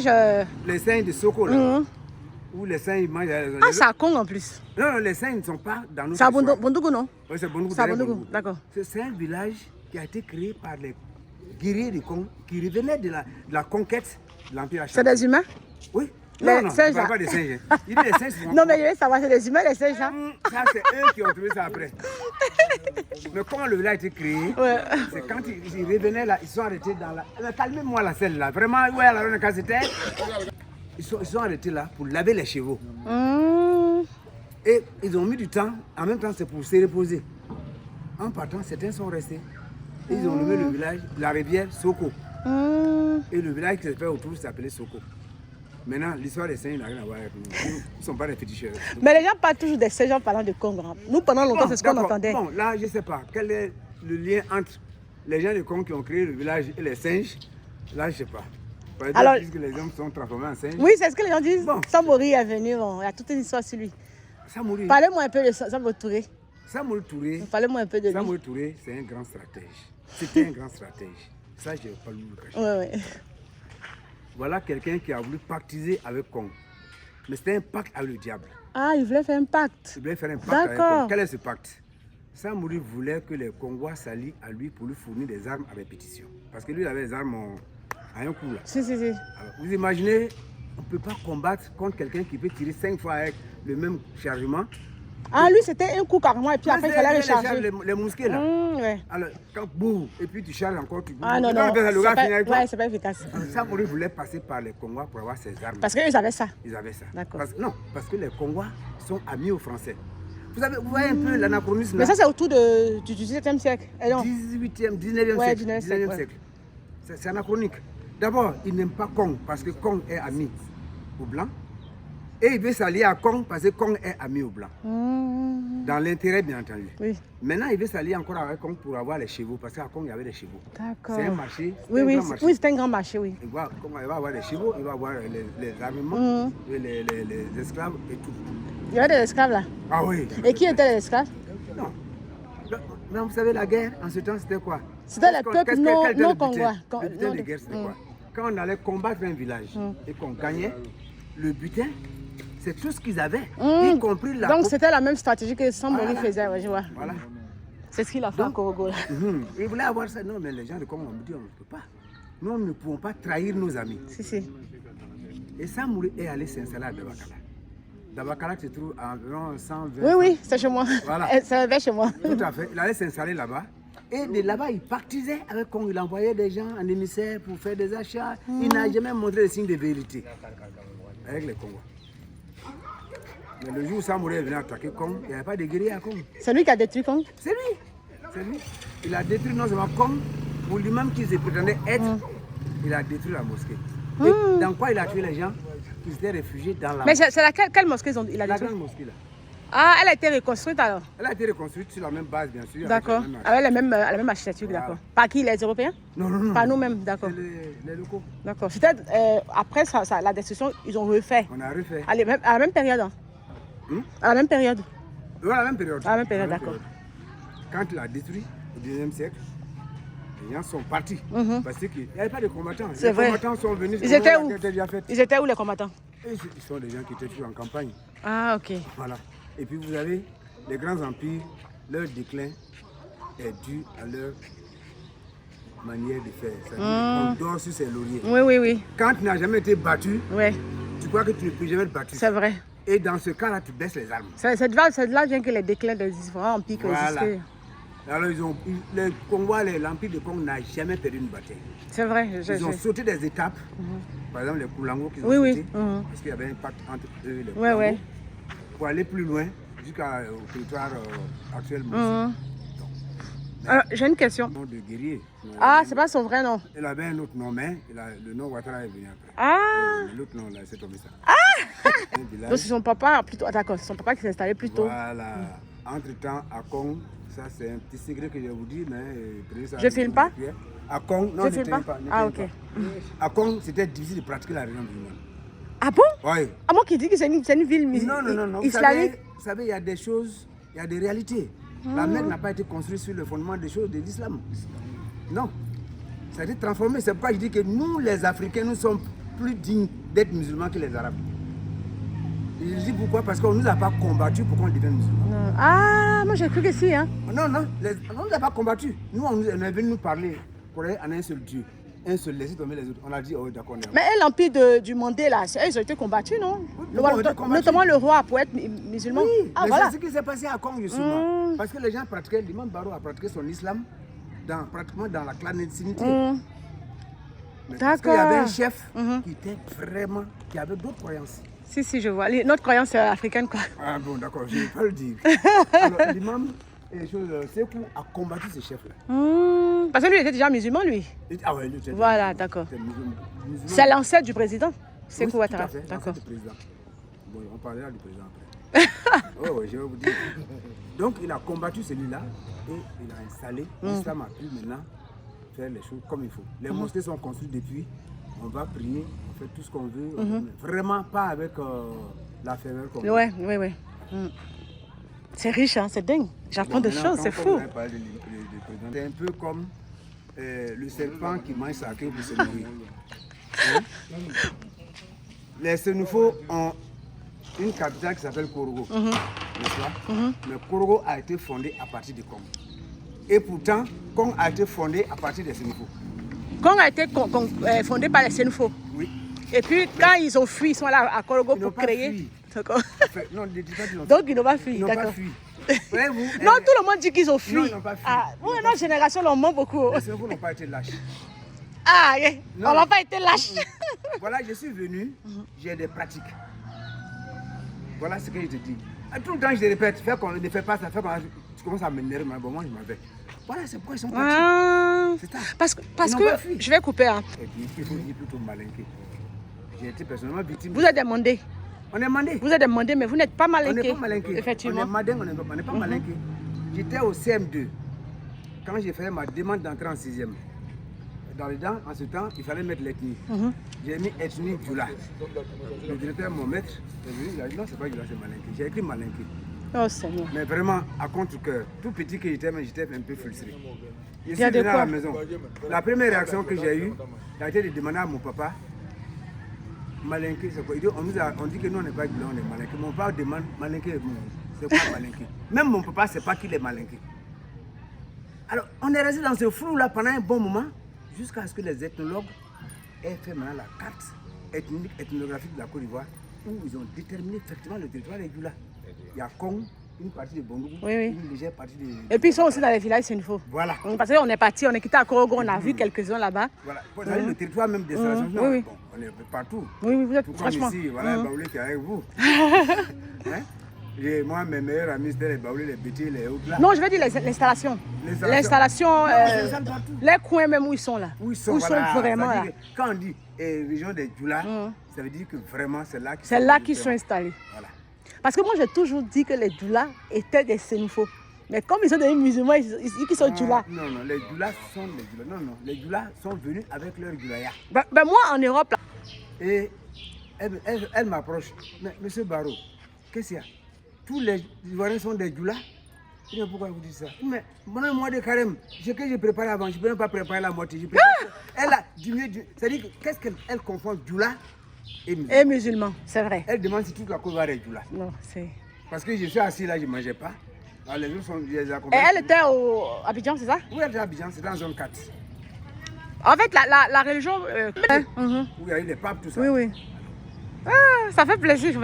singes. Les singes de Soko, là. Où les singes ils mangent. Ah, c'est à Kong en plus. Non, non, les singes ne sont pas dans notre. C'est à Bondougou, non? Oui, c'est Bondougou. C'est à Bondougou, d'accord. C'est un village qui a été créé par les guerriers de Kong qui revenaient de la conquête de l'Empire Ashanti. C'est des humains? Oui. Les Non, singes, je ne parle pas des singes. Il dit les singes sont... Non, mais je veux savoir, c'est des humains, les singes, hein? Ça, c'est eux qui ont trouvé ça après. Mais comment le village a été créé, c'est quand ils revenaient là, ils sont arrêtés dans la... Calmez-moi la selle là, vraiment, où est la quand c'était... Ils sont arrêtés là pour laver les chevaux. Et ils ont mis du temps, en même temps c'est pour se reposer. En partant, certains sont restés. Et ils ont nommé le village, la rivière Soko. Et le village qui se fait autour s'appelait Soko. Maintenant, l'histoire des singes n'a rien à voir avec nous. Ils ne sont pas des féticheurs. Mais les gens parlent toujours des singes en parlant de Congo. Nous, pendant longtemps, c'est ce qu'on entendait. Bon, là, je ne sais pas. Quel est le lien entre les gens de Congo qui ont créé le village et les singes? Là, je ne sais pas. Par exemple, Alors, puisque les hommes sont transformés en singes. Oui, c'est ce que les gens disent. Bon. Samori est venu. Bon, il y a toute une histoire sur lui. Samori. Parlez-moi un peu de Samori Touré. Samori Touré. Parlez-moi un peu de lui. Samori Touré, c'est un grand stratège. C'était un grand stratège. Ça, je ne vais pas le cacher. Oui. Voilà quelqu'un qui a voulu pactiser avec Kong. Mais c'était un pacte avec le diable. Ah, il voulait faire un pacte. Il voulait faire un pacte avec D'accord. Kong. Quel est ce pacte? Samori voulait que les Congois s'allient à lui pour lui fournir des armes à répétition. Parce que lui, il avait des armes à un coup là. Si. Alors, vous imaginez, on ne peut pas combattre contre quelqu'un qui peut tirer 5 fois avec le même chargement. Ah, lui, c'était un coup carrément et puis après, il fallait recharger. Les mousquets là. Ouais. Alors, quand boum, et puis tu charges encore, tu Ah non, non. C'est pas efficace. Samori voulait passer par les Congois pour avoir ses armes. Parce qu'ils avaient ça. Ils avaient ça. D'accord. Parce que les Congois sont amis aux Français. Vous voyez un peu l'anachronisme. Mais ça, c'est autour du 17e siècle. 18e, 19e siècle. C'est anachronique. D'abord, ils n'aiment pas Kong parce que Kong est ami aux Blancs. Et il veut s'allier à Kong parce que Kong est ami aux Blancs. Dans l'intérêt, bien entendu. Oui. Maintenant, il veut s'allier encore avec Kong pour avoir les chevaux. Parce qu'à Kong, il y avait des chevaux. D'accord. C'est un marché. Oui, c'est un grand marché, oui. Il va avoir des chevaux, il va avoir les armements, et les esclaves et tout. Il y avait des esclaves là. Ah oui. Et qui étaient les esclaves? Non, vous savez, la guerre, en ce temps, c'était quoi? C'était les peuples non congois. Le butin de guerre, c'était quoi? Quand on allait combattre un village et qu'on gagnait, le butin, c'est tout ce qu'ils avaient, y compris la... Donc c'était la même stratégie que Samori faisait, ouais, je vois. Voilà. C'est ce qu'il a fait à Korogo. Ils voulaient avoir ça. Non, mais les gens de Congo ont dit, on ne peut pas. Nous ne pouvons pas trahir nos amis. Si. Et Samori est allé s'installer à Dabakala. Dabakala se trouve à environ 120... Oui, c'est chez moi. Voilà. C'est chez moi. Tout à fait. Il allait s'installer là-bas. Et de là-bas, il partisait avec Kong. Il envoyait des gens en émissaire pour faire des achats. Il n'a jamais montré des signes de vérité avec les Congos. Mais le jour où Samori est venu attaquer Kong, il n'y avait pas de guerrier à Kong. C'est lui qui a détruit Kong? C'est lui. Il a détruit non seulement Kong, pour lui-même qui se prétendait être, il a détruit la mosquée. Et dans quoi il a tué les gens? Ils étaient réfugiés dans la... Mais c'est quelle mosquée il a détruit? La grande mosquée là. Ah, elle a été reconstruite alors? Elle a été reconstruite sur la même base, bien sûr. D'accord. Avec la même architecture, d'accord. Par qui, les Européens? Non. Par nous-mêmes, d'accord. Les locaux. D'accord. C'était après la destruction, ils ont refait. On a refait. À la même période. À la même période. Oui, à la même période. À la même période, d'accord. Quand il a détruit, au 2e siècle, les gens sont partis. Parce qu'il n'y avait pas de combattants. Les combattants sont venus. Ils étaient où? Ils étaient où les combattants? Ils sont des gens qui étaient toujours en campagne. Ah, ok. Voilà. Et puis vous avez les grands empires, leur déclin est dû à leur manière de faire. C'est-à-dire qu'on dort sur ses lauriers. Oui. Quand tu n'as jamais été battu, tu crois que tu ne peux jamais être battu. C'est vrai. Et dans ce cas-là, tu baisses les armes. C'est de là vient que les déclins des différents empires qui existaient. Alors les Congois, l'empire de Congo n'a jamais perdu une bataille. C'est vrai. Ils ont sauté des étapes. Par exemple, les Koulango qui ont sauté. Parce qu'il y avait un pacte entre eux et les Koulango. Pour aller plus loin, jusqu'au territoire actuel. Alors, j'ai une question. Nom de guerrier. Ah, c'est pas son vrai nom. Il avait un autre nom, mais le nom Ouattara est venu après. Ah. L'autre nom, là, c'est tombé ça. Donc c'est son papa, plutôt. D'accord, c'est son papa qui s'est installé plus tôt. Voilà. Entre-temps, à Kong, ça c'est un petit secret que je vous dis, mais prenez ça. Je filme pas? À Kong, non, je filme pas. Ah, ok. À Kong, c'était difficile de pratiquer la religion musulmane. Ah bon? Oui. Ah, moi qui dis que c'est une ville islamique. Vous savez, il y a des choses, il y a des réalités. La Mecque n'a pas été construite sur le fondement des choses de l'islam. Non. Ça a été transformé. C'est pourquoi je dis que nous, les Africains, nous sommes plus dignes d'être musulmans que les Arabes. Et je dis pourquoi? Parce qu'on ne nous a pas combattus pour qu'on devienne musulmans. Ah, moi j'ai cru que si. Hein. Non, non, on ne nous a pas combattus. Nous, on est venu nous parler en un seul Dieu. Un seul, laisser tomber les autres. On a dit, oh d'accord. Mais l'empire du Mandé, là, ils ont été combattus, non? Oui, notamment le roi pour être musulman. Oui, ah, mais voilà. c'est ce qui s'est passé à Kong, justement. Parce que les gens pratiquaient, l'imam Barrow a pratiqué son islam pratiquement dans la clandestinité. Parce qu'il y avait un chef qui était vraiment, qui avait d'autres croyances. Si, je vois. Notre croyance africaine, quoi. Ah bon, d'accord, je ne vais pas le dire. Alors, l'imam Sekou a combattu ce chef-là. Parce que lui, il était déjà musulman, lui. Ah ouais, lui, voilà, d'accord. C'est l'ancêtre du président, Sekou Ouattara. Oui, d'accord. Bon, on parlera du président après. Oui, je vais vous dire. Donc, il a combattu celui-là et il a installé. L'islam a pu maintenant faire les choses comme il faut. Les mosquées sont construites depuis. On va prier, on fait tout ce qu'on veut. Vraiment pas avec la ferveur qu'on veut. Oui. C'est riche, hein, c'est dingue. J'apprends des choses, c'est fou. C'est un peu comme le serpent qui mange sa queue pour se nourrir. Les Sénoufos ont une capitale qui s'appelle Korogo. N'est-ce pas? Mais Korogo a été fondé à partir de Kong. Et pourtant, Kong a été fondé à partir des Sénoufos. Kong a été fondé par les Sénoufos. Oui. Et puis, quand ils ont fui, ils sont là à Korogo pour créer. D'accord. Non, donc, ils n'ont pas fui. Ils n'ont pas fui. Non, tout le monde dit qu'ils ont fui. Non, ils n'ont pas fui. Notre génération, on ment beaucoup. Les Sénoufos n'ont pas été lâches. Ah, on n'a pas été lâches. Voilà, je suis venu, j'ai des pratiques. Voilà ce que je te dis. Tout le temps, je te répète, ne fais pas ça, tu commences à m'énerver, mais bon, moi, je m'en vais. Voilà, c'est pourquoi ils sont partis. C'est ça. Parce que je vais couper. Hein. Et puis, il faut dire plutôt malinqué. J'ai été personnellement victime. Vous êtes demandé. On est mandé. Vous êtes demandé, mais vous n'êtes pas malinqué. On n'est pas malinqué. Effectivement. On est mandé, on n'est pas malinqué. J'étais au CM2 quand j'ai fait ma demande d'entrée en 6e. En ce temps, il fallait mettre l'ethnie. J'ai mis ethnie Djoula. Le directeur, mon maître, il a dit non, c'est pas Djoula, c'est malinqué. J'ai écrit malinqué. Oh Seigneur. Mais vraiment, à contre-cœur, tout petit que j'étais, mais j'étais un peu frustré. Je suis venu à la maison. La première réaction que j'ai eue, a été de demander à mon papa, malinqué, c'est quoi? On dit que nous, on n'est pas Djoula, on est malinqué. Mon papa demande, malinqué, c'est quoi malinqué? Même mon papa ne sait pas qu'il est malinqué. Alors, on est resté dans ce flou-là pendant un bon moment, jusqu'à ce que les ethnologues aient fait maintenant la carte ethnographique de la Côte d'Ivoire, où ils ont déterminé effectivement le territoire des Djoula. Il y a Kong, une partie de Bondougou, une légère partie de... Et puis ils sont aussi dans les villages Sénoufos. Voilà. Parce qu'on est parti, on est quitté à Korogo, on a vu quelques-uns là-bas. Voilà. Vous savez, le territoire même d'installation, bon, on est partout. Oui, vous êtes tout franchement. Comme ici, voilà, Baoulé qui est avec vous. Et moi, mes meilleurs amis, c'était les Baoulé, les Bétis, les autres là. Non, je veux dire l'installation. L'installation, les coins même où ils sont là. Où ils sont vraiment là. Quand on dit région des Djoula, ça veut dire que vraiment c'est là qu'ils sont installés. Voilà. Parce que moi j'ai toujours dit que les Djoula étaient des Sénoufos. Mais comme ils sont devenus musulmans, ils disent qu'ils sont Djoula. Non, les Djoula sont les Djoula. Non, les Djoula sont venus avec leur Djoulaya. Ben moi en Europe là. Et elle m'approche. Mais monsieur Barrow, qu'est-ce qu'il y a? Tous les Ivoiriens sont des Djoula. Je ne sais pas pourquoi vous dites ça. Mais mon mois de carême, ce que j'ai préparé avant, je ne peux même pas préparer la moitié. Elle a diminué. C'est-à-dire qu'est-ce qu'elle confond Djoula et musulman, c'est vrai. Elle demande si toute la Côte d'Ivoire est Djoula. Non, c'est... Parce que je suis assis là, je ne mangeais pas. Alors, les autres sont des accompagnés. Et elle était à Abidjan, c'est ça? Oui, elle était à Abidjan, c'était en zone 4. En fait, la religion... Où il y a eu les papes, tout ça. Oui. Ah, ça fait plaisir.